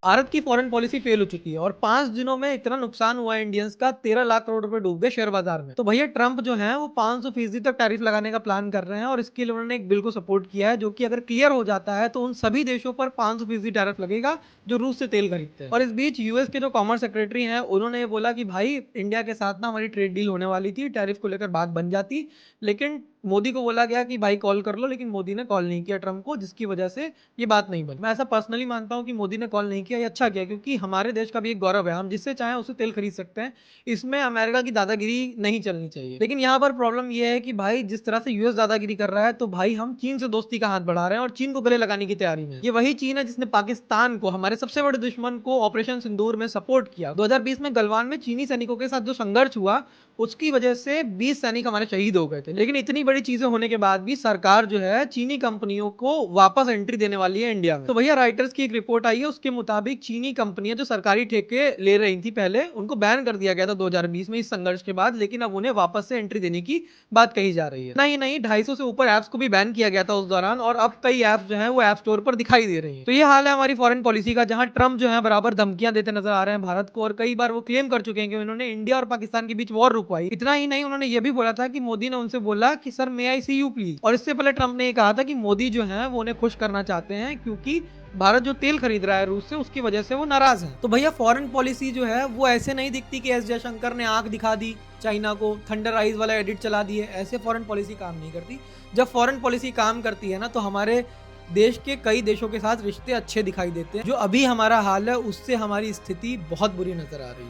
भारत की foreign policy fail हो चुकी है और 5 दिनों में इतना नुकसान हुआ है इंडियंस का, 13 लाख करोड़ रुपए डूब गए शेयर बाजार में। तो भैया ट्रंप जो है वो 500% तक टैरिफ लगाने का प्लान कर रहे हैं और इसके लिए उन्होंने एक बिल को सपोर्ट किया है, जो कि अगर क्लियर हो जाता है तो उन सभी देशों पर 500% टैरिफ लगेगा जो रूस से तेल खरीदते हैं। और इस बीच यूएस के जो कॉमर्स सेक्रेटरी हैं उन्होंने ये बोला कि भाई इंडिया के साथ ना हमारी ट्रेड डील होने वाली थी, टैरिफ को लेकर बात बन जाती, लेकिन मोदी को बोला गया कि भाई कॉल कर लो, लेकिन मोदी ने कॉल नहीं किया ट्रंप को, जिसकी वजह से ये बात नहीं बनी। मैं ऐसा पर्सनली मानता हूं कि मोदी ने कॉल नहीं किया, ये अच्छा किया, क्योंकि हमारे देश का भी एक गौरव है, हम जिससे चाहें उससे तेल खरीद सकते हैं, इसमें अमेरिका की दादागिरी नहीं चलनी चाहिए। लेकिन यहाँ पर प्रॉब्लम ये है कि भाई जिस तरह से यूएस दादागिरी कर रहा है, तो भाई हम चीन से दोस्ती का हाथ बढ़ा रहे हैं और चीन को गले लगाने की तैयारी में। ये वही चीन है जिसने पाकिस्तान को, हमारे सबसे बड़े दुश्मन को, ऑपरेशन सिंदूर में सपोर्ट किया। 2020 में गलवान में चीनी सैनिकों के साथ जो संघर्ष हुआ, उसकी वजह से 20 सैनिक हमारे शहीद हो गए थे। लेकिन इतनी बड़ी चीजें होने के बाद भी सरकार जो है चीनी कंपनियों को वापस एंट्री देने वाली है इंडिया में। तो भैया राइटर्स की एक रिपोर्ट आई है, उसके मुताबिक चीनी कंपनियां जो सरकारी ठेके ले रही थी पहले, उनको बैन कर दिया गया था 2020 में इस संघर्ष के बाद, लेकिन अब उन्हें वापस से एंट्री देने की बात कही जा रही है। नहीं नहीं, 250 से ऊपर ऐप्स को भी बैन किया गया था उस दौरान, और अब कई ऐप्स जो है वो ऐप स्टोर पर दिखाई दे रही है। तो ये हाल है हमारी फॉरेन पॉलिसी का, जहां ट्रंप जो है बराबर धमकियां देते नजर आ रहे हैं भारत को, और कई बार वो क्लेम कर चुके हैं कि उन्होंने इंडिया और पाकिस्तान के बीच वॉर रुकवाई। इतना ही नहीं, उन्होंने ये भी बोला था कि मोदी ने उनसे बोला कि sir may I see you please. और इससे पहले ट्रंप ने ये कहा था कि मोदी जो है वो उन्हें खुश करना चाहते हैं, क्योंकि भारत जो तेल खरीद रहा है रूस से, उसकी वजह से वो नाराज है। तो भैया फॉरेन पॉलिसी जो है वो ऐसे नहीं दिखती कि एस जयशंकर ने आंख दिखा दी चाइना को, थंडर आइज वाला एडिट चला दिए, ऐसे फॉरेन पॉलिसी काम नहीं करती। जब फॉरेन पॉलिसी काम करती है ना, तो हमारे देश के कई देशों के साथ रिश्ते अच्छे दिखाई देते हैं। जो अभी हमारा हाल है, उससे हमारी स्थिति बहुत बुरी नजर आ रही है।